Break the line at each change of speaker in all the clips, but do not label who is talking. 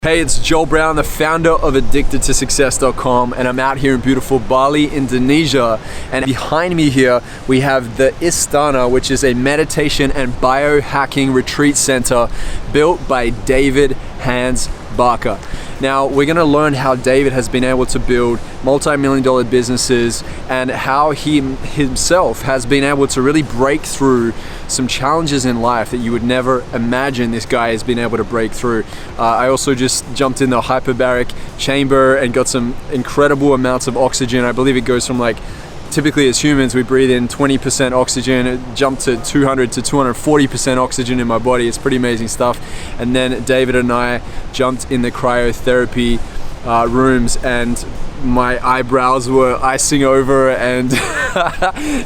Hey, it's Joel Brown, the founder of addictedtosuccess.com, and I'm out here in beautiful Bali, Indonesia. And behind me here, we have the Istana, which is a meditation and biohacking retreat center built by David Hans Barker. Now, we're going to learn how David has been able to build multi-million-dollar businesses and how he himself has been able to really break through some challenges in life that you would never imagine this guy has been able to break through. I also just jumped in the hyperbaric chamber and got some incredible amounts of oxygen. I believe it goes from typically as humans, we breathe in 20% oxygen. It jumped to 200 to 240% oxygen in my body. It's pretty amazing stuff. And then David and I jumped in the cryotherapy rooms, and my eyebrows were icing over, and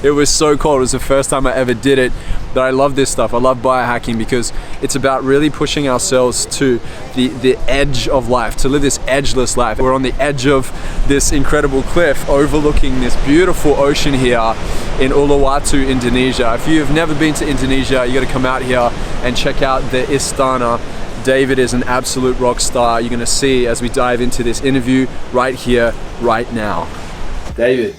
it was so cold. It was the first time I ever did it. But I love this stuff. I love biohacking because it's about really pushing ourselves to the edge of life, to live this edgeless life. We're on the edge of this incredible cliff overlooking this beautiful ocean here in Uluwatu, Indonesia. If you've never been to Indonesia, you got to come out here and check out the Istana. David is an absolute rock star. You're going to see as we dive into this interview right here, right now. David,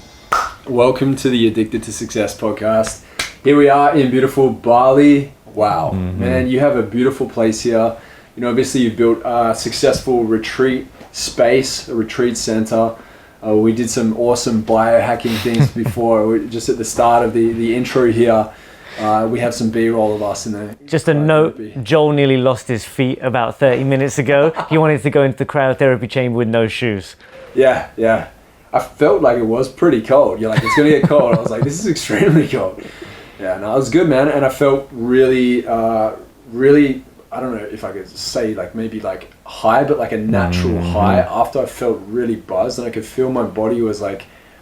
welcome to the Addicted to Success podcast. Here we are in beautiful Bali. Wow, man, you have a beautiful place here. You know, obviously you've built a successful retreat space, a retreat center. We did some awesome biohacking things before, just at the start of the intro here. We have some B-roll of us in there.
Just a note, Joel nearly lost his feet about 30 minutes ago. He wanted to go into the cryotherapy chamber with no shoes.
Yeah. I felt like it was pretty cold. You're like, it's going to get cold. I was like, this is extremely cold. Yeah, no, it was good, man. And I felt really, I don't know if I could say maybe high, but like a natural high after I felt really buzzed, and I could feel my body was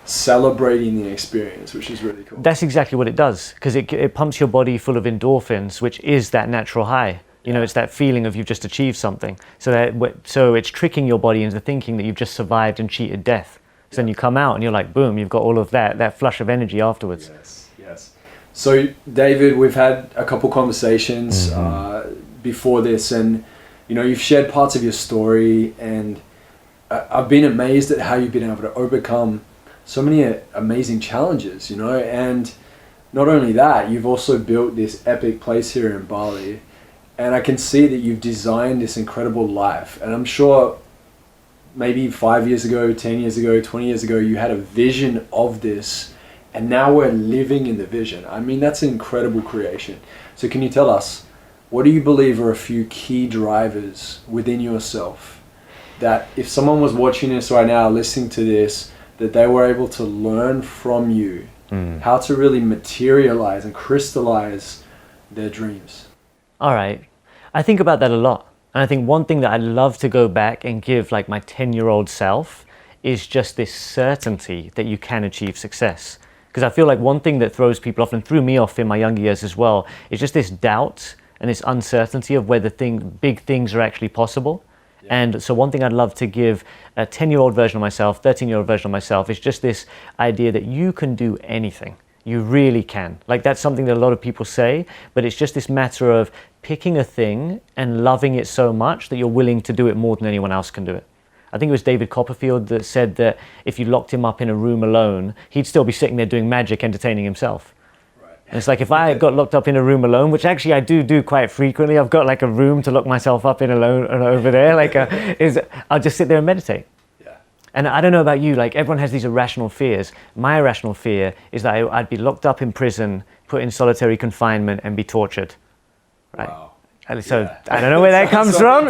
celebrating the experience, which is really cool.
That's exactly what it does, because it pumps your body full of endorphins, which is that natural high. You know, it's that feeling of you've just achieved something. So it's tricking your body into thinking that you've just survived and cheated death. So then you come out and you're like, boom, you've got all of that flush of energy afterwards.
Yes. So David, we've had a couple conversations before this, and you know, you've shared parts of your story, and I've been amazed at how you've been able to overcome so many amazing challenges, you know. And not only that, you've also built this epic place here in Bali, and I can see that you've designed this incredible life. And I'm sure maybe 5 years ago, 10 years ago, 20 years ago, you had a vision of this, and now we're living in the vision. I mean, that's an incredible creation. So can you tell us, what do you believe are a few key drivers within yourself that if someone was watching this right now, listening to this, that they were able to learn from you how to really materialize and crystallize their dreams?
All right. I think about that a lot. And I think one thing that I'd love to go back and give my 10-year-old self is just this certainty that you can achieve success. Because I feel like one thing that throws people off, and threw me off in my younger years as well, is just this doubt and this uncertainty of whether big things are actually possible. Yeah. And so one thing I'd love to give a 10-year-old version of myself, 13-year-old version of myself, is just this idea that you can do anything. You really can. That's something that a lot of people say, but it's just this matter of picking a thing and loving it so much that you're willing to do it more than anyone else can do it. I think it was David Copperfield that said that if you locked him up in a room alone, he'd still be sitting there doing magic, entertaining himself. Right. And it's if I got locked up in a room alone, which actually I do quite frequently, I've got a room to lock myself up in alone over there, I'll just sit there and meditate. Yeah. And I don't know about you, everyone has these irrational fears. My irrational fear is that I'd be locked up in prison, put in solitary confinement, and be tortured. Right. Wow. So yeah. I don't know where that comes from.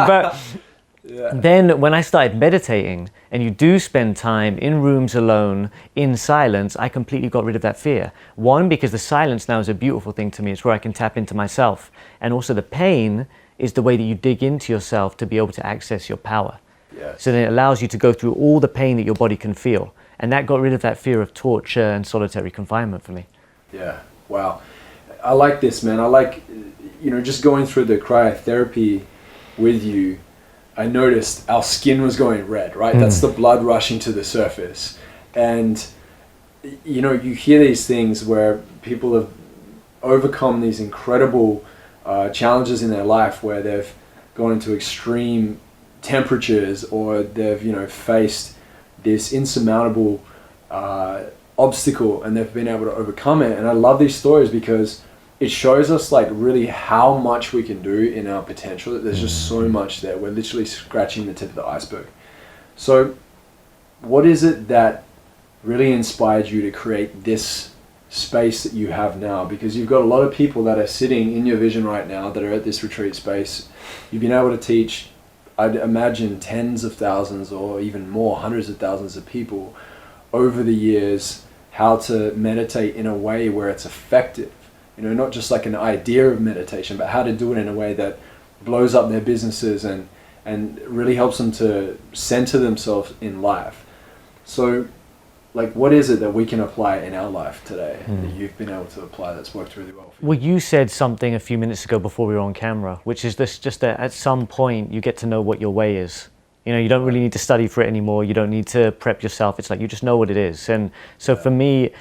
But then when I started meditating, and you do spend time in rooms alone, in silence, I completely got rid of that fear. One, because the silence now is a beautiful thing to me. It's where I can tap into myself. And also the pain is the way that you dig into yourself to be able to access your power. Yes. So then it allows you to go through all the pain that your body can feel. And that got rid of that fear of torture and solitary confinement for me.
Yeah, wow. I like this, man. I like, just going through the cryotherapy with you, I noticed our skin was going red, right? That's the blood rushing to the surface. And, you hear these things where people have overcome these incredible challenges in their life where they've gone into extreme temperatures, or they've, you know, faced this insurmountable obstacle and they've been able to overcome it. And I love these stories because it shows us like really how much we can do in our potential. That there's just so much there. We're literally scratching the tip of the iceberg. So what is it that really inspired you to create this space that you have now? Because you've got a lot of people that are sitting in your vision right now that are at this retreat space. You've been able to teach, I'd imagine, tens of thousands or even more, hundreds of thousands of people over the years how to meditate in a way where it's effective. You know, not just like an idea of meditation, but how to do it in a way that blows up their businesses and really helps them to center themselves in life. So, like, what is it that we can apply in our life today that you've been able to apply that's worked really well for you?
Well, you said something a few minutes ago before we were on camera, which is this, just that at some point you get to know what your way is. You know, you don't really need to study for it anymore. You don't need to prep yourself. It's like you just know what it is. And so for me,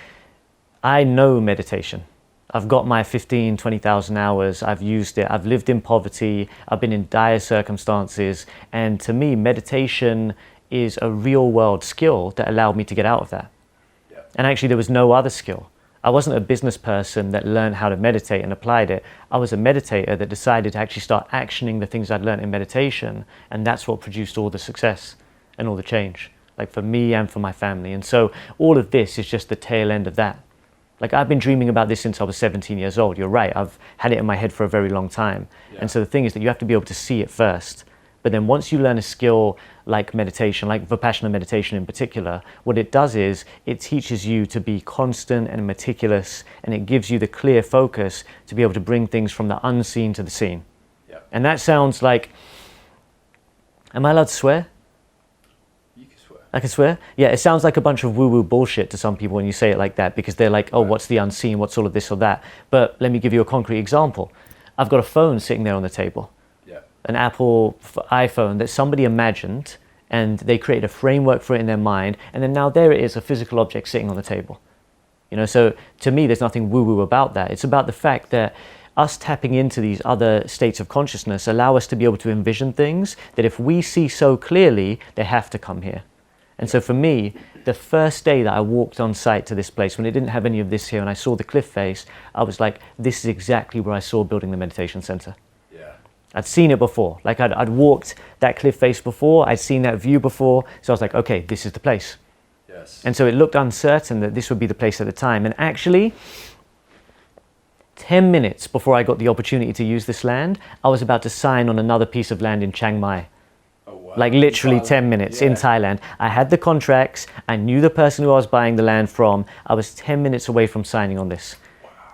I know meditation. I've got my 15, 20,000 hours. I've used it. I've lived in poverty. I've been in dire circumstances. And to me, meditation is a real world skill that allowed me to get out of that. Yeah. And actually there was no other skill. I wasn't a business person that learned how to meditate and applied it. I was a meditator that decided to actually start actioning the things I'd learned in meditation. And that's what produced all the success and all the change, like for me and for my family. And so all of this is just the tail end of that. Like, I've been dreaming about this since I was 17 years old. You're right. I've had it in my head for a very long time. Yeah. And so the thing is that you have to be able to see it first. But then once you learn a skill like meditation, like Vipassana meditation in particular, what it does is it teaches you to be constant and meticulous, and it gives you the clear focus to be able to bring things from the unseen to the seen. Yeah. And that sounds like, am I allowed to swear?
You can swear.
I can swear? Yeah, it sounds like a bunch of woo-woo bullshit to some people when you say it like that, because they're like, oh, what's the unseen? What's all of this or that? But let me give you a concrete example. I've got a phone sitting there on the table. An Apple iPhone that somebody imagined, and they created a framework for it in their mind, and then now there it is, a physical object sitting on the table. You know, so to me there's nothing woo-woo about that. It's about the fact that us tapping into these other states of consciousness allow us to be able to envision things that if we see so clearly, they have to come here. And so for me, the first day that I walked on site to this place, when it didn't have any of this here, and I saw the cliff face, I was like, this is exactly where I saw building the meditation center. I'd seen it before. Like I'd walked that cliff face before, I'd seen that view before, so I was like, okay, this is the place. Yes. And so it looked uncertain that this would be the place at the time. And actually, 10 minutes before I got the opportunity to use this land, I was about to sign on another piece of land in Chiang Mai. Oh, wow. Like literally 10 minutes in Thailand. I had the contracts, I knew the person who I was buying the land from, I was 10 minutes away from signing on this.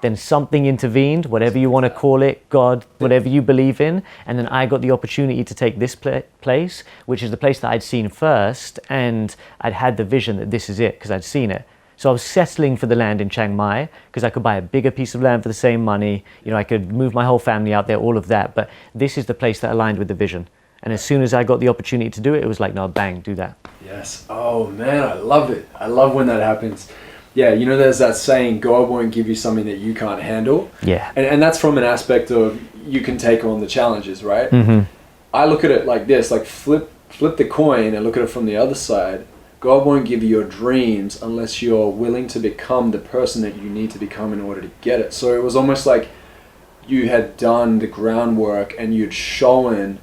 Then something intervened, whatever you want to call it, God, whatever you believe in. And then I got the opportunity to take this place, which is the place that I'd seen first. And I'd had the vision that this is it, because I'd seen it. So I was settling for the land in Chiang Mai, because I could buy a bigger piece of land for the same money. You know, I could move my whole family out there, all of that. But this is the place that aligned with the vision. And as soon as I got the opportunity to do it, it was like, no, bang, do that.
Yes. Oh, man, I love it. I love when that happens. Yeah, you know, there's that saying, God won't give you something that you can't handle.
Yeah.
And that's from an aspect of you can take on the challenges, right?
Mm-hmm.
I look at it like this, like flip the coin and look at it from the other side. God won't give you your dreams unless you're willing to become the person that you need to become in order to get it. So it was almost like you had done the groundwork and you'd shown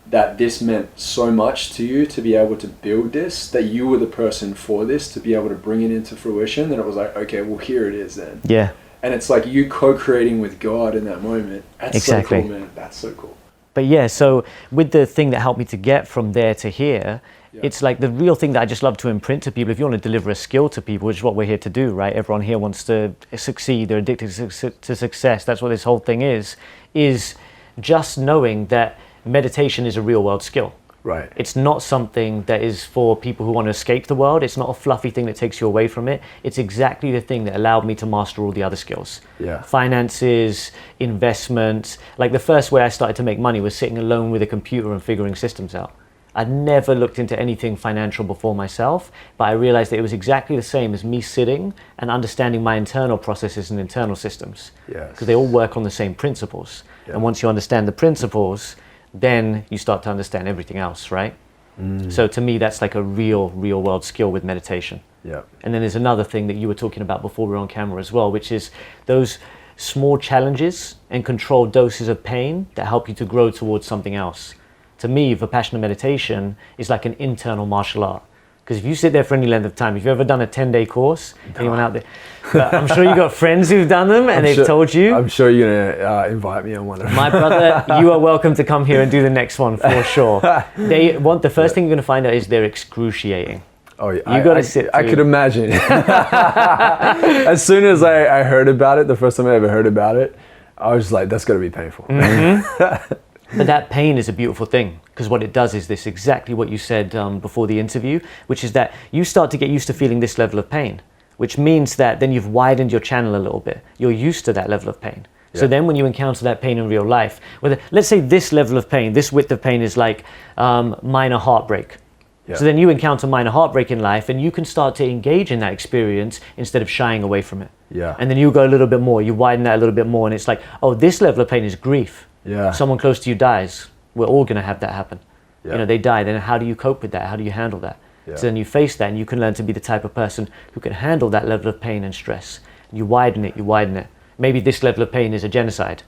that this meant so much to you to be able to build this, that you were the person for this, to be able to bring it into fruition. Then it was like, okay, well, here it is then.
Yeah.
And it's like you co-creating with God in that moment. That's
exactly.
So cool, man. That's so cool.
But yeah, so with the thing that helped me to get from there to here, it's like the real thing that I just love to imprint to people. If you want to deliver a skill to people, which is what we're here to do, right? Everyone here wants to succeed. They're addicted to success. That's what this whole thing is just knowing that meditation is a real world skill.
Right.
It's not something that is for people who want to escape the world. It's not a fluffy thing that takes you away from it. It's exactly the thing that allowed me to master all the other skills.
Yeah.
Finances, investment. Like the first way I started to make money was sitting alone with a computer and figuring systems out. I'd never looked into anything financial before myself, but I realized that it was exactly the same as me sitting and understanding my internal processes and internal systems.
Yes.
Because they all work on the same principles. Yeah. And once you understand the principles, then you start to understand everything else, right? So to me, that's like a real world skill with meditation.
Yeah.
And then there's another thing that you were talking about before we were on camera as well, which is those small challenges and controlled doses of pain that help you to grow towards something else. To me, Vipassana meditation is like an internal martial art. Because if you sit there for any length of time, if you've ever done a 10-day course, anyone out there, but I'm sure you've got friends who've done them and they've told you.
I'm sure you're going to invite me on one of them.
My brother, you are welcome to come here and do the next one for sure. The first thing you're going to find out is they're excruciating.
Oh, yeah.
You got to sit through.
I could imagine. As soon as I heard about it, the first time I ever heard about it, I was like, that's got to be painful.
But that pain is a beautiful thing, because what it does is this, exactly what you said before the interview, which is that you start to get used to feeling this level of pain, which means that then you've widened your channel a little bit. You're used to that level of pain. Yeah. So then when you encounter that pain in real life, let's say this level of pain, this width of pain is like minor heartbreak. Yeah. So then you encounter minor heartbreak in life and you can start to engage in that experience instead of shying away from it.
Yeah.
And then you go a little bit more, you widen that a little bit more, and it's like, oh, this level of pain is grief.
Yeah.
Someone close to you dies. We're all going to have that happen.
Yeah.
You know, they die. Then how do you cope with that? How do you handle that?
Yeah.
So then you face that and you can learn to be the type of person who can handle that level of pain and stress. You widen it, you widen it. Maybe this level of pain is a genocide.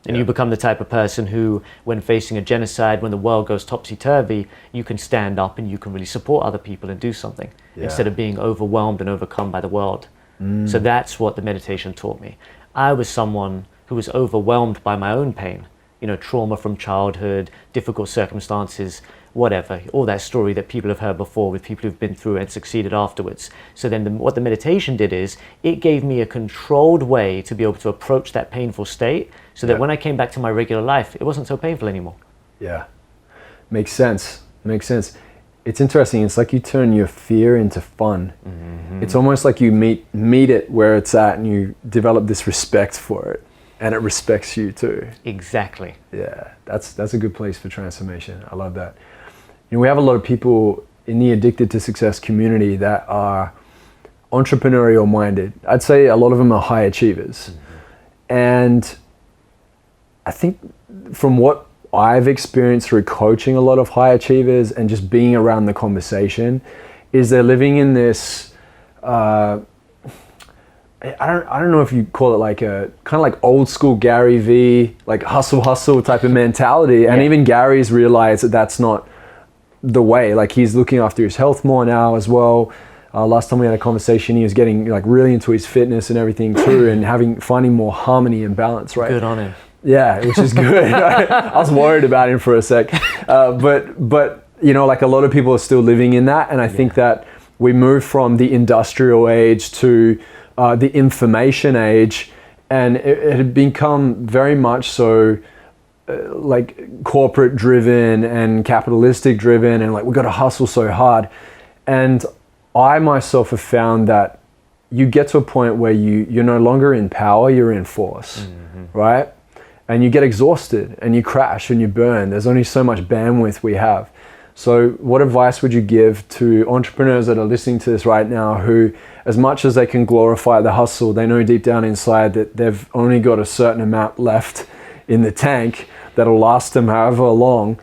And you become the type of person who, when facing a genocide, when the world goes topsy-turvy, you can stand up and you can really support other people and do something instead of being overwhelmed and overcome by the world. So that's what the meditation taught me. I was someone who was overwhelmed by my own pain, you know, trauma from childhood, difficult circumstances, whatever, all that story that people have heard before with people who've been through it and succeeded afterwards. So then what the meditation did is it gave me a controlled way to be able to approach that painful state so that when I came back to my regular life, it wasn't so painful anymore.
Yeah, makes sense. It's interesting. It's like you turn your fear into fun. It's almost like you meet it where it's at and you develop this respect for it. And it respects you too.
Exactly.
Yeah, that's a good place for transformation. I love that. You know, we have a lot of people in the Addicted to Success community that are entrepreneurial minded. I'd say a lot of them are high achievers. And I think from what I've experienced through coaching a lot of high achievers and just being around the conversation is they're living in this, I don't know if you call it like a kind of like old school Gary V, like hustle type of mentality. And even Gary's realized that that's not the way. Like he's looking after his health more now as well. Last time we had a conversation, he was getting like really into his fitness and everything too, and finding more harmony and balance, right?
Good on him.
Yeah, which is good. I was worried about him for a sec. But you know, like a lot of people are still living in that. And I think that we move from the industrial age to the information age, and it had become very much so like corporate driven and capitalistic driven, and like we got to hustle so hard. And I myself have found that you get to a point where you're no longer in power, you're in force, right? And you get exhausted and you crash and you burn. There's only so much bandwidth we have. So what advice would you give to entrepreneurs that are listening to this right now who, as much as they can glorify the hustle, they know deep down inside that they've only got a certain amount left in the tank that'll last them however long?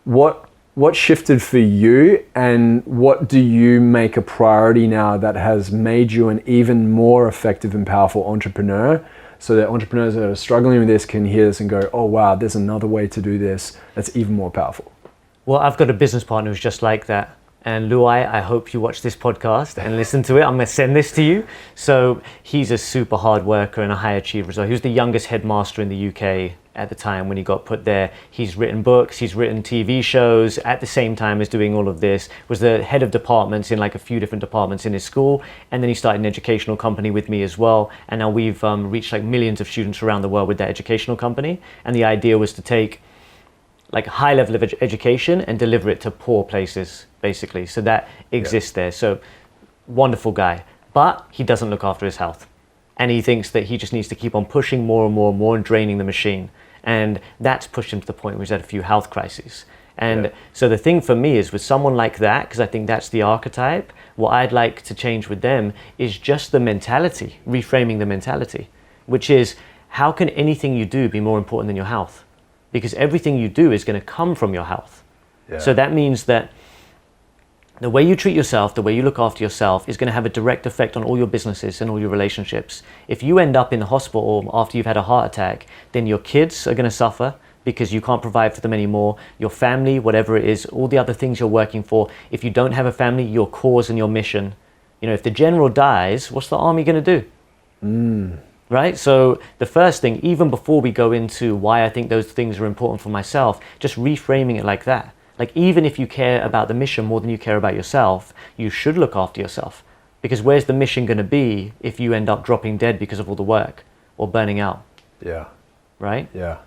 What shifted for you, and what do you make a priority now that has made you an even more effective and powerful entrepreneur, so that entrepreneurs that are struggling with this can hear this and go, oh wow, there's another way to do this that's even more powerful?
Well, I've got a business partner who's just like that. And Luai, I hope you watch this podcast and listen to it. I'm going to send this to you. So he's a super hard worker and a high achiever as well. He was the youngest headmaster in the UK at the time when he got put there. He's written books, he's written TV shows at the same time as doing all of this. Was the head of departments in like a few different departments in his school. And then he started an educational company with me as well. And now we've reached like millions of students around the world with that educational company. And the idea was to take like high level of education and deliver it to poor places, basically. So that exists there. So wonderful guy, but he doesn't look after his health. And he thinks that he just needs to keep on pushing more and more and more and draining the machine. And that's pushed him to the point where he's had a few health crises. And so the thing for me is with someone like that, because I think that's the archetype, what I'd like to change with them is just the mentality, reframing the mentality, which is how can anything you do be more important than your health? because everything you do is going to come from your health.
Yeah.
So that means that the way you treat yourself, the way you look after yourself is going to have a direct effect on all your businesses and all your relationships. If you end up in the hospital after you've had a heart attack, then your kids are going to suffer because you can't provide for them anymore. Your family, whatever it is, all the other things you're working for. If you don't have a family, your cause and your mission. If the general dies, what's the army going to do? Right? So the first thing, even before we go into why I think those things are important for myself, just reframing it like that. Like, even if you care about the mission more than you care about yourself, you should look after yourself. Because where's the mission going to be if you end up dropping dead because of all the work or burning out?
Yeah.
Right?
Yeah.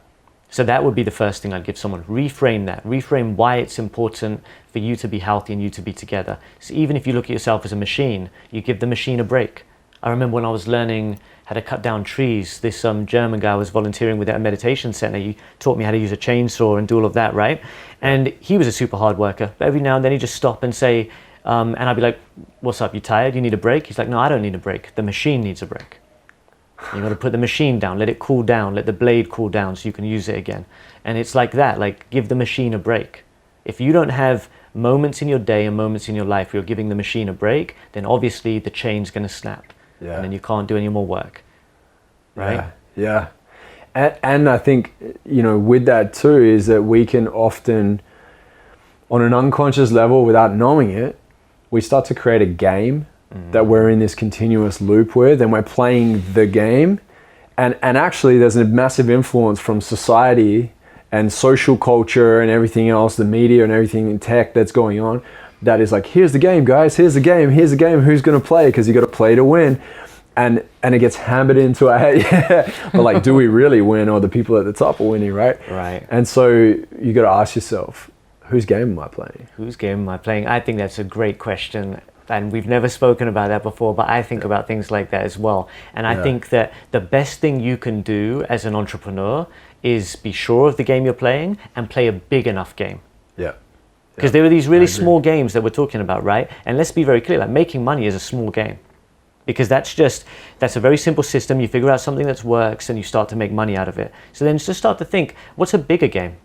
So that would be the first thing I'd give someone. Reframe that. Reframe why it's important for you to be healthy and you to be together. So even if you look at yourself as a machine, you give the machine a break. I remember when I was learning how to cut down trees, this German guy was volunteering with at a meditation center. He taught me how to use a chainsaw and do all of that, right? And he was a super hard worker. But every now and then he'd just stop and say, and I'd be like, what's up, you tired? You need a break? He's like, no, I don't need a break. The machine needs a break. You got to put the machine down, let it cool down, let the blade cool down so you can use it again. And it's like that, like, give the machine a break. If you don't have moments in your day and moments in your life where you're giving the machine a break, then obviously the chain's going to snap.
Yeah.
And then you can't do any more work. Right?
Yeah. And I think, with that too, is that we can often, on an unconscious level, without knowing it, we start to create a game that we're in this continuous loop with, and we're playing the game. And actually there's a massive influence from society and social culture and everything else, the media and everything in tech that's going on, that is like, here's the game, guys, here's the game, who's going to play? Because you got to play to win. And it gets hammered into our head. But like, do we really win, or the people at the top are winning, right?
Right.
And so you got to ask yourself, whose game am I playing?
Whose game am I playing? I think that's a great question. And we've never spoken about that before, but I think about things like that as well. And I think that the best thing you can do as an entrepreneur is be sure of the game you're playing and play a big enough game.
Yeah.
Because there are these really small games that we're talking about, right? And let's be very clear, like, making money is a small game. Because that's a very simple system. You figure out something that works and you start to make money out of it. So then just start to think, what's a bigger game?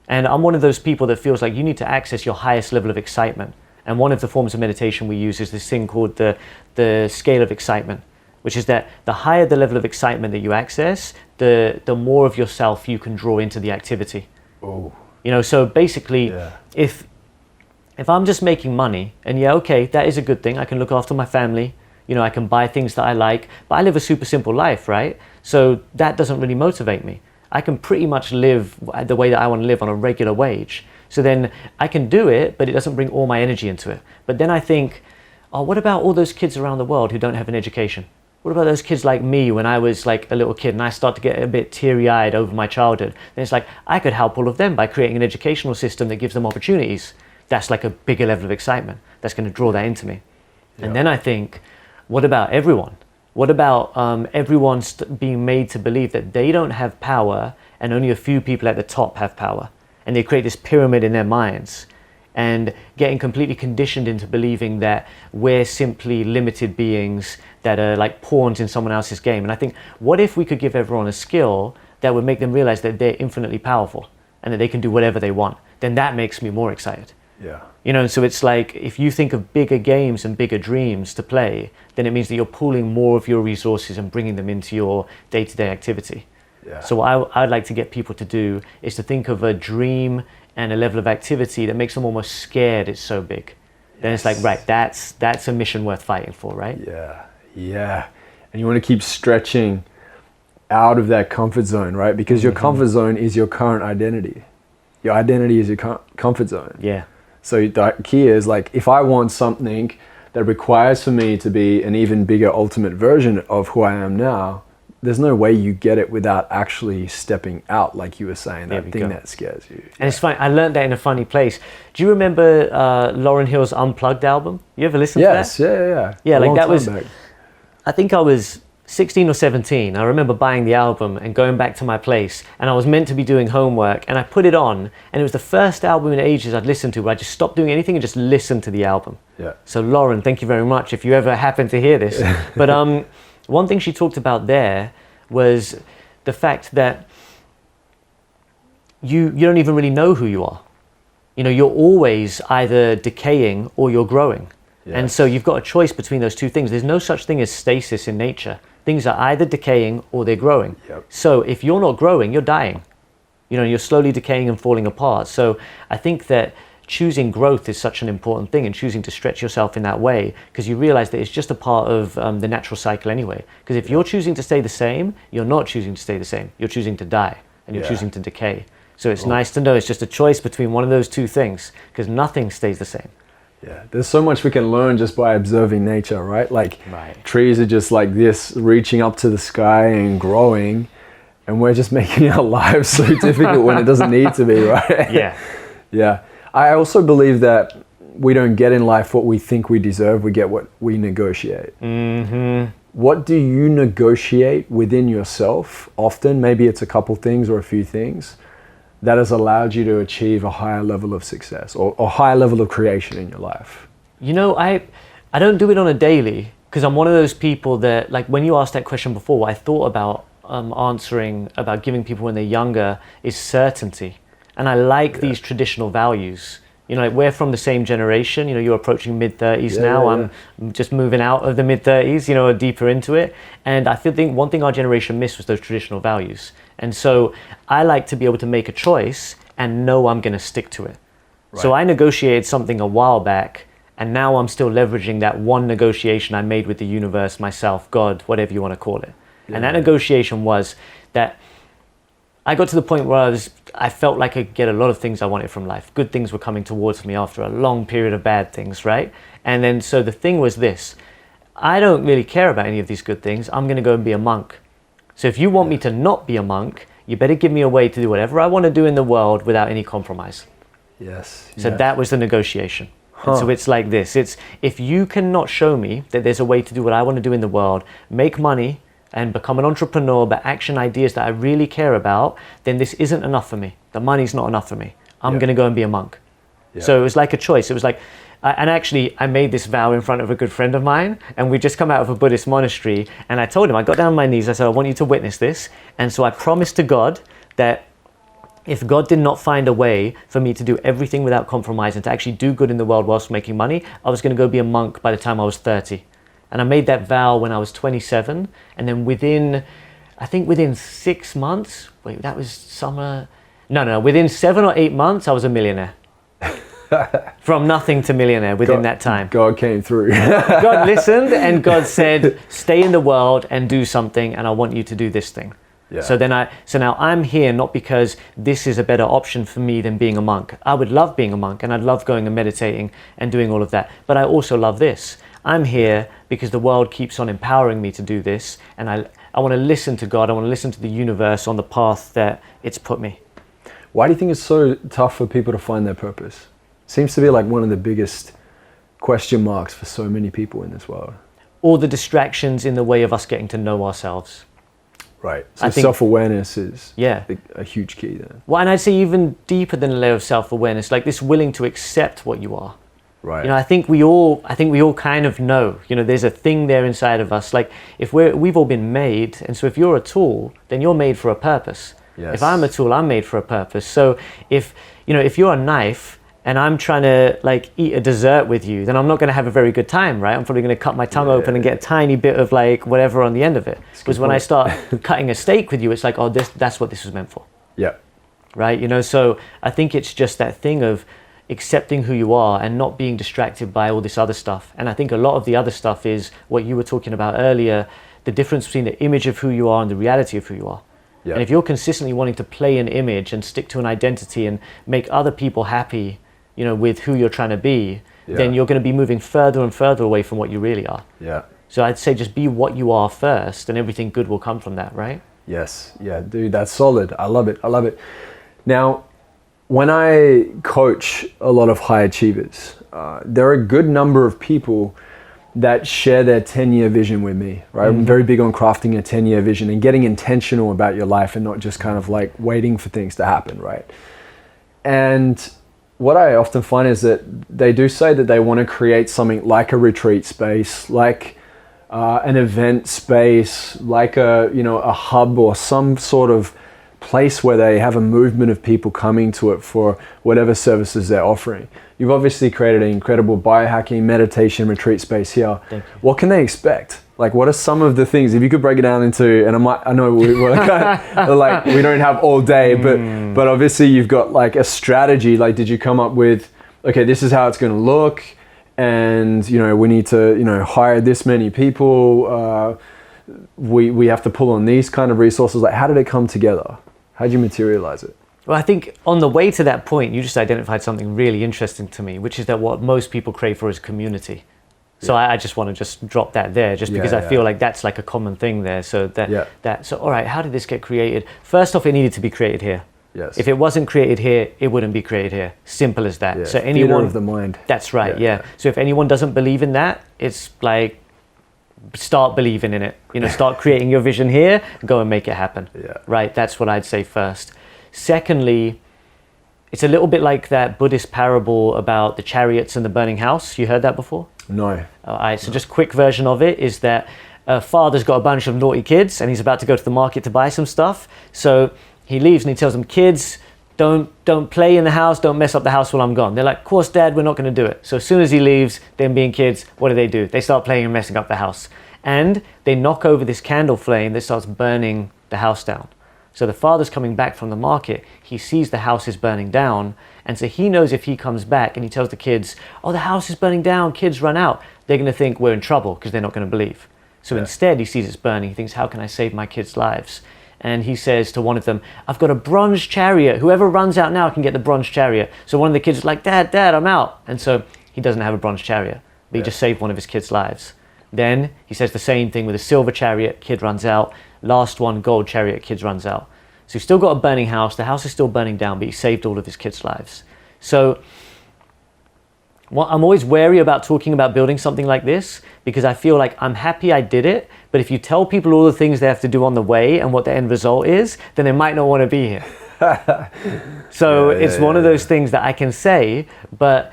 And I'm one of those people that feels like you need to access your highest level of excitement. And one of the forms of meditation we use is this thing called the scale of excitement, which is that the higher the level of excitement that you access, the more of yourself you can draw into the activity.
Oh.
So basically, if I'm just making money, and okay, that is a good thing. I can look after my family. I can buy things that I like, but I live a super simple life, right? So that doesn't really motivate me. I can pretty much live the way that I want to live on a regular wage. So then I can do it, but it doesn't bring all my energy into it. But then I think, what about all those kids around the world who don't have an education? What about those kids like me when I was like a little kid and I start to get a bit teary-eyed over my childhood? Then it's like, I could help all of them by creating an educational system that gives them opportunities. That's like a bigger level of excitement. That's going to draw that into me. Yeah. And then I think, what about everyone? What about everyone being made to believe that they don't have power and only a few people at the top have power? And they create this pyramid in their minds and getting completely conditioned into believing that we're simply limited beings that are like pawns in someone else's game. And I think, what if we could give everyone a skill that would make them realize that they're infinitely powerful and that they can do whatever they want? Then that makes me more excited.
Yeah.
So it's like, if you think of bigger games and bigger dreams to play, then it means that you're pooling more of your resources and bringing them into your day-to-day activity. Yeah. So what I'd like to get people to do is to think of a dream and a level of activity that makes them almost scared it's so big. Then it's like, right, that's a mission worth fighting for, right?
Yeah. And you want to keep stretching out of that comfort zone, right? Because your comfort zone is your current identity. Your identity is your comfort zone.
Yeah.
So the key is, like, if I want something that requires for me to be an even bigger ultimate version of who I am now, there's no way you get it without actually stepping out, like you were saying, that thing that scares you.
And it's funny, I learned that in a funny place. Do you remember Lauryn Hill's Unplugged album? You ever listened to that?
Yes, yeah.
Yeah, like that was, I think I was 16 or 17. I remember buying the album and going back to my place, and I was meant to be doing homework, and I put it on, and it was the first album in ages I'd listened to where I just stopped doing anything and just listened to the album.
Yeah.
So Lauren, thank you very much if you ever happen to hear this. But one thing she talked about there was the fact that you don't even really know who you are. You know, you're always either decaying or you're growing. Yes. And so you've got a choice between those two things. There's no such thing as stasis in nature. Things are either decaying or they're growing.
Yep.
So if you're not growing, you're dying. You know, you're slowly decaying and falling apart. So I think that choosing growth is such an important thing, and choosing to stretch yourself in that way, because you realize that it's just a part of the natural cycle anyway. Because if you're choosing to stay the same, you're not choosing to stay the same. You're choosing to die, and you're choosing to decay. So it's nice to know it's just a choice between one of those two things, because nothing stays the same.
Yeah, there's so much we can learn just by observing nature, right? Like trees are just like this, reaching up to the sky and growing, and we're just making our lives so difficult when it doesn't need to be, right?
Yeah.
Yeah. I also believe that we don't get in life what we think we deserve, we get what we negotiate.
Mm-hmm.
What do you negotiate within yourself often? Maybe it's a couple things or a few things that has allowed you to achieve a higher level of success or a higher level of creation in your life?
You know, I don't do it on a daily, because I'm one of those people that, like, when you asked that question before, what I thought about answering about giving people when they're younger is certainty. And I like these traditional values. You know, like, we're from the same generation. You know, you're approaching mid-30s now. I'm just moving out of the mid-30s, you know, or deeper into it. And I think one thing our generation missed was those traditional values. And so I like to be able to make a choice and know I'm going to stick to it. Right. So I negotiated something a while back, and now I'm still leveraging that one negotiation I made with the universe, myself, God, whatever you want to call it. Yeah. And that negotiation was that I got to the point where I felt like I could get a lot of things I wanted from life. Good things were coming towards me after a long period of bad things, right? And then so the thing was this: I don't really care about any of these good things. I'm going to go and be a monk. So if you want me to not be a monk, you better give me a way to do whatever I want to do in the world without any compromise.
Yes.
So that was the negotiation. And so it's like this. It's, if you cannot show me that there's a way to do what I want to do in the world, make money, and become an entrepreneur, but action ideas that I really care about, then this isn't enough for me. The money's not enough for me. I'm going to go and be a monk. So it was like a choice. It was like, and actually I made this vow in front of a good friend of mine, and we just come out of a Buddhist monastery, and I told him, I got down on my knees, I said, I want you to witness this. And so I promised to God that if God did not find a way for me to do everything without compromise and to actually do good in the world whilst making money, I was going to go be a monk by the time I was 30. And I made that vow when I was 27. And then within 6 months, that was summer. No, within 7 or 8 months, I was a millionaire. From nothing to millionaire within that time.
God came through.
God listened, and God said, stay in the world and do something, and I want you to do this thing. Yeah. So now I'm here not because this is a better option for me than being a monk. I would love being a monk, and I'd love going and meditating and doing all of that. But I also love this. I'm here because the world keeps on empowering me to do this, and I want to listen to God. I want to listen to the universe on the path that it's put me.
Why do you think it's so tough for people to find their purpose? Seems to be like one of the biggest question marks for so many people in this world.
All the distractions in the way of us getting to know ourselves.
Right. So self-awareness is a huge key there.
Well, and I'd say even deeper than a layer of self-awareness, like this willing to accept what you are.
Right.
You know, I think we all kind of know, you know, there's a thing there inside of us. Like, if we've all been made, and so if you're a tool, then you're made for a purpose. Yes. If I'm a tool, I'm made for a purpose. So if you're a knife and I'm trying to like eat a dessert with you, then I'm not going to have a very good time, right? I'm probably going to cut my tongue open and get a tiny bit of like whatever on the end of it. Because when I start cutting a steak with you, it's like, oh, that's what this was meant for.
Yeah.
Right. You know, so I think it's just that thing of accepting who you are and not being distracted by all this other stuff. And I think a lot of the other stuff is what you were talking about earlier, the difference between the image of who you are and the reality of who you are. Yeah. And if you're consistently wanting to play an image and stick to an identity and make other people happy, you know, with who you're trying to be, then you're going to be moving further and further away from what you really are. Yeah. So I'd say just be what you are first, and everything good will come from that, right?
Yes. Yeah, dude, that's solid. I love it. Now, when I coach a lot of high achievers, there are a good number of people that share their 10-year vision with me, right? I'm very big on crafting a 10-year vision and getting intentional about your life and not just kind of like waiting for things to happen, right? And what I often find is that they do say that they want to create something like a retreat space, like an event space, like a hub or some sort of place where they have a movement of people coming to it for whatever services they're offering. You've obviously created an incredible biohacking meditation retreat space here.
Thank you.
What can they expect? Like, what are some of the things, if you could break it down into, and I know we're like, we don't have all day, but obviously you've got like a strategy. Like, did you come up with, okay, this is how it's going to look, and we need to hire this many people, we have to pull on these kind of resources. Like, how did it come together? How did you materialize it?
Well, I think on the way to that point, you just identified something really interesting to me, which is that what most people crave for is community. So I just want to just drop that there, just because I feel like that's like a common thing there. So so all right, how did this get created? First off, it needed to be created here.
Yes.
If it wasn't created here, it wouldn't be created here. Simple as that.
Yeah.
So
Theater of the mind.
That's right. Yeah. So if anyone doesn't believe in that, it's like, start believing in it. Start creating your vision here. Go and make it happen.
Yeah.
Right. That's what I'd say first. Secondly, it's a little bit like that Buddhist parable about the chariots and the burning house. You heard that before?
No.
All right, so just quick version of it is that a father's got a bunch of naughty kids and he's about to go to the market to buy some stuff. So he leaves and he tells them, kids, don't play in the house, don't mess up the house while I'm gone. They're like, of course, Dad, we're not going to do it. So as soon as he leaves, them being kids, what do? They start playing and messing up the house. And they knock over this candle flame that starts burning the house down. So the father's coming back from the market, he sees the house is burning down, and so he knows if he comes back and he tells the kids, oh, the house is burning down, kids run out, they're going to think we're in trouble because they're not going to believe. So instead he sees it's burning, he thinks, how can I save my kids' lives? And he says to one of them, I've got a bronze chariot, whoever runs out now can get the bronze chariot. So one of the kids is like, Dad, I'm out. And so he doesn't have a bronze chariot, but he just saved one of his kids' lives. Then he says the same thing with a silver chariot, kid runs out. Last one, gold chariot, kids runs out. So he's still got a burning house, the house is still burning down, but he saved all of his kids' lives. So I'm always wary about talking about building something like this, because I feel like I'm happy I did it, but if you tell people all the things they have to do on the way and what the end result is, then they might not want to be here. So it's one of those things that I can say, but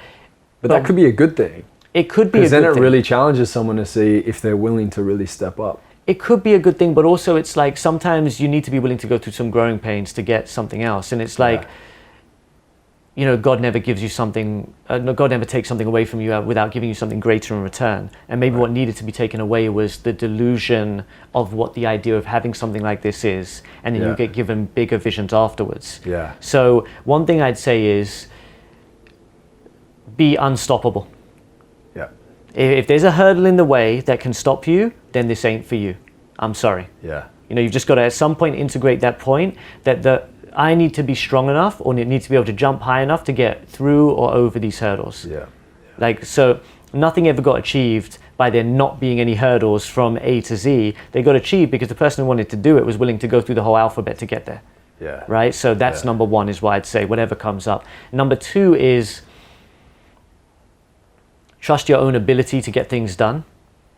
that could be a good thing.
It could be a good thing.
Because then it really challenges someone to see if they're willing to really step up.
It could be a good thing, but also it's like sometimes you need to be willing to go through some growing pains to get something else. And it's like, God never gives you something, God never takes something away from you without giving you something greater in return. And maybe what needed to be taken away was the delusion of what the idea of having something like this is. And then you get given bigger visions afterwards.
Yeah.
So one thing I'd say is be unstoppable. If there's a hurdle in the way that can stop you, then this ain't for you. I'm sorry.
Yeah.
You've just got to at some point integrate that point that I need to be strong enough, or need to be able to jump high enough to get through or over these hurdles. Yeah. So nothing ever got achieved by there not being any hurdles from A to Z. They got achieved because the person who wanted to do it was willing to go through the whole alphabet to get there.
Yeah.
Right? So that's number one, is why I'd say whatever comes up. Number two is trust your own ability to get things done.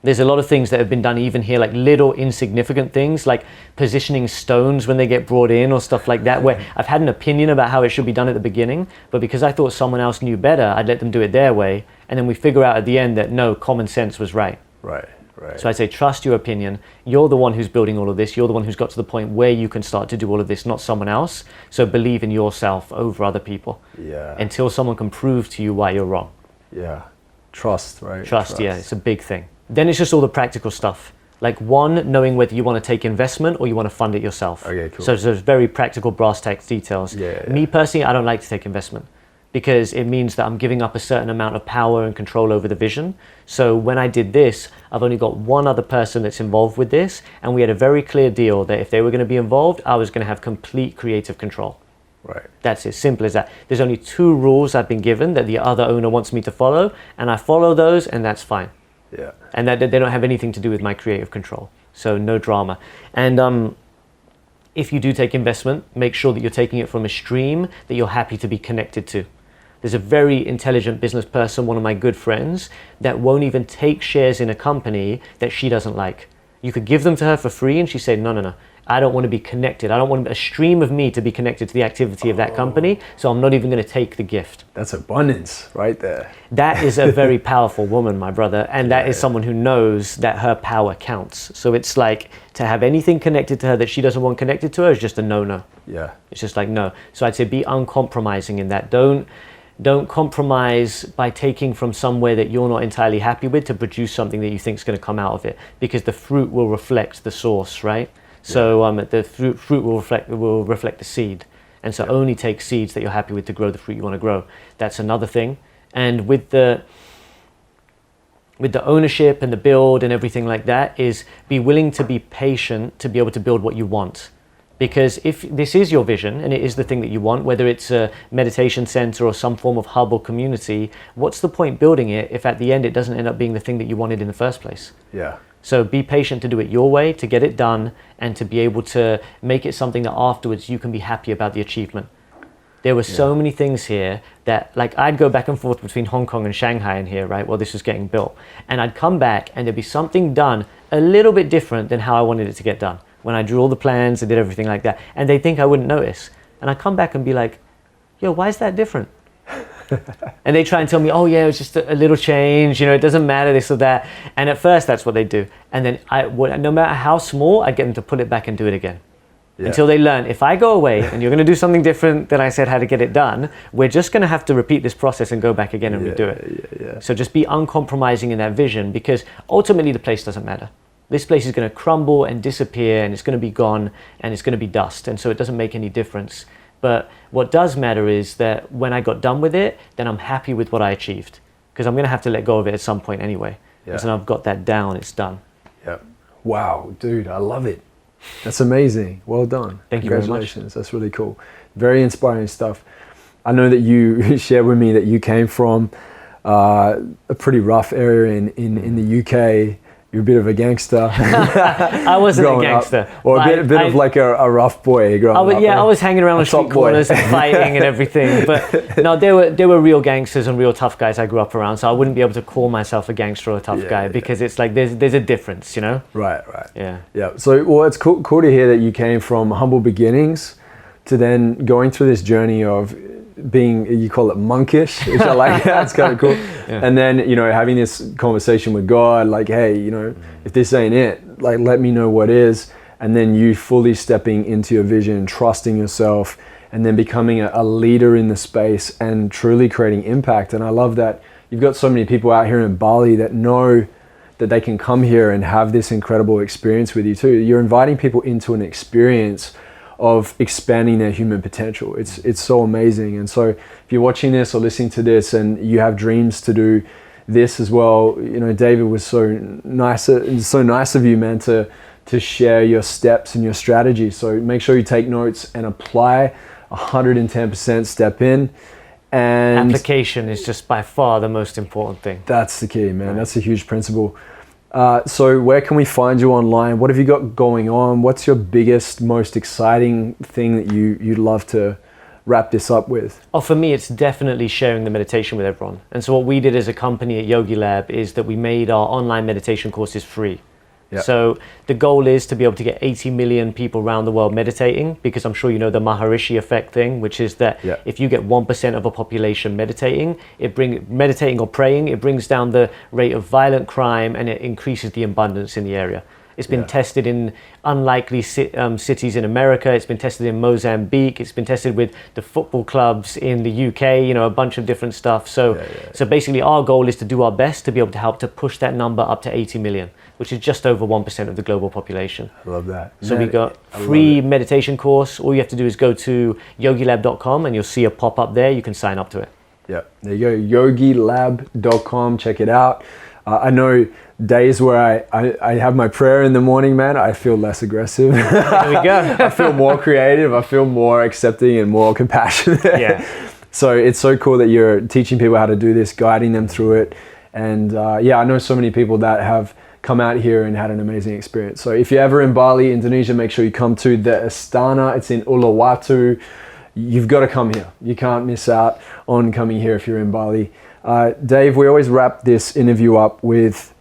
There's a lot of things that have been done even here, like little insignificant things, like positioning stones when they get brought in or stuff like that, where I've had an opinion about how it should be done at the beginning, but because I thought someone else knew better, I'd let them do it their way. And then we figure out at the end that no, common sense was right.
Right.
So I'd say trust your opinion. You're the one who's building all of this. You're the one who's got to the point where you can start to do all of this, not someone else. So believe in yourself over other people.
Yeah.
Until someone can prove to you why you're wrong.
Yeah. Trust, right?
Trust, yeah, it's a big thing. Then it's just all the practical stuff. Like one, knowing whether you want to take investment or you want to fund it yourself.
Okay, cool.
So there's very practical brass tacks details. Me personally, I don't like to take investment because it means that I'm giving up a certain amount of power and control over the vision. So when I did this, I've only got one other person that's involved with this, and we had a very clear deal that if they were going to be involved, I was going to have complete creative control.
Right.
That's as simple as that. There's only 2 rules I've been given that the other owner wants me to follow, and I follow those, and that's fine.
Yeah.
And that they don't have anything to do with my creative control. So no drama. And if you do take investment, make sure that you're taking it from a stream that you're happy to be connected to. There's a very intelligent business person, one of my good friends, that won't even take shares in a company that she doesn't like. You could give them to her for free and she said, no. I don't want to be connected. I don't want a stream of me to be connected to the activity of that company. So I'm not even going to take the gift.
That's abundance right there.
That is a very powerful woman, my brother. And that is someone who knows that her power counts. So it's like to have anything connected to her that she doesn't want connected to her is just a no-no.
Yeah.
It's just like, no. So I'd say be uncompromising in that. Don't compromise by taking from somewhere that you're not entirely happy with to produce something that you think is going to come out of it, because the fruit will reflect the source, right? So the fruit will reflect the seed, and so only take seeds that you're happy with to grow the fruit you want to grow. That's another thing. And with the ownership and the build and everything like that, is be willing to be patient to be able to build what you want. Because if this is your vision and it is the thing that you want, whether it's a meditation center or some form of hub or community, what's the point building it if at the end it doesn't end up being the thing that you wanted in the first place?
Yeah.
So be patient to do it your way, to get it done, and to be able to make it something that afterwards you can be happy about the achievement. There were so many things here that, like, I'd go back and forth between Hong Kong and Shanghai in here, right, while this was getting built. And I'd come back and there'd be something done a little bit different than how I wanted it to get done. When I drew all the plans and did everything like that. And they think I wouldn't notice. And I come back and be like, yo, why is that different? And they try and tell me, oh yeah, it's just a little change, you know, it doesn't matter, this or that. And at first that's what they do. And then no matter how small, I get them to pull it back and do it again. Yeah. Until they learn, if I go away and you're going to do something different than I said how to get it done, we're just going to have to repeat this process and go back again and redo it. So just be uncompromising in that vision, because ultimately the place doesn't matter. This place is going to crumble and disappear, and it's going to be gone, and it's going to be dust, and so it doesn't make any difference. But what does matter is that when I got done with it, then I'm happy with what I achieved, because I'm going to have to let go of it at some point anyway. Yeah. So I've got that down, it's done.
Yeah. Wow, dude, I love it. That's amazing. Well done.
Thank you very much.
Congratulations. That's really cool. Very inspiring stuff. I know that you shared with me that you came from a pretty rough area in the UK. You're a bit of a gangster.
I wasn't a gangster.
Up. Or a bit of like a rough boy growing up.
Yeah, I was hanging around the street corners and fighting and everything. But no, there were real gangsters and real tough guys I grew up around. So I wouldn't be able to call myself a gangster or a tough guy, because it's like there's a difference, you know?
Right.
Yeah.
So, well, it's cool to hear that you came from humble beginnings to then going through this journey of being, you call it monkish, which I like. That's kind of cool. Yeah. And then, you know, having this conversation with God, like, hey, you know, if this ain't it, like, let me know what is. And then you fully stepping into your vision, trusting yourself, and then becoming a leader in the space and truly creating impact. And I love that you've got so many people out here in Bali that know that they can come here and have this incredible experience with you too. You're inviting people into an experience of expanding their human potential. It's so amazing. And so if you're watching this or listening to this and you have dreams to do this as well, you know, David was so nice of you, man, to share your steps and your strategy. So make sure you take notes and apply 110%, step in. And
application is just by far the most important thing.
That's the key, man. Right. That's a huge principle. So where can we find you online? What have you got going on? What's your biggest, most exciting thing that you'd love to wrap this up with?
Oh, for me, it's definitely sharing the meditation with everyone. And so what we did as a company at YogiLab is that we made our online meditation courses free. Yep. So the goal is to be able to get 80 million people around the world meditating, because I'm sure you know the Maharishi effect thing, which is that if you get 1% of a population meditating or praying, it brings down the rate of violent crime and it increases the abundance in the area. It's been tested in unlikely cities in America. It's been tested in Mozambique. It's been tested with the football clubs in the UK, you know, a bunch of different stuff. So basically our goal is to do our best to be able to help to push that number up to 80 million, which is just over 1% of the global population.
I love that.
So we got free meditation course. All you have to do is go to yogilab.com and you'll see a pop-up there. You can sign up to it.
Yeah, there you go, yogilab.com, check it out. I know days where I have my prayer in the morning, man, I feel less aggressive.
There we go.
I feel more creative. I feel more accepting and more compassionate.
Yeah.
So it's so cool that you're teaching people how to do this, guiding them through it. And I know so many people that have come out here and had an amazing experience. So if you're ever in Bali, Indonesia, make sure you come to the Istana. It's in Uluwatu. You've got to come here. You can't miss out on coming here if you're in Bali. Dave, we always wrap this interview up with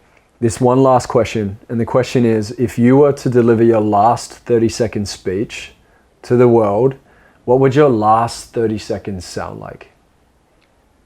This one last question, and the question is, if you were to deliver your last 30-second speech to the world, what would your last 30 seconds sound like?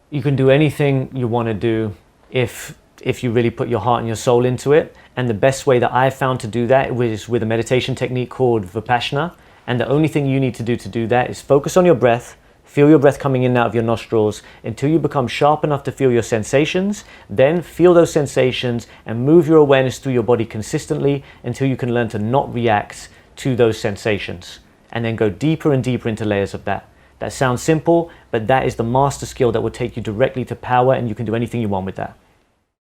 You can do anything you want to do if you really put your heart and your soul into it. And the best way that I've found to do that is with a meditation technique called Vipassana. And the only thing you need to do that is focus on your breath. Feel your breath coming in and out of your nostrils until you become sharp enough to feel your sensations. Then feel those sensations and move your awareness through your body consistently until you can learn to not react to those sensations. And then go deeper and deeper into layers of that. That sounds simple, but that is the master skill that will take you directly to power, and you can do anything you want with that.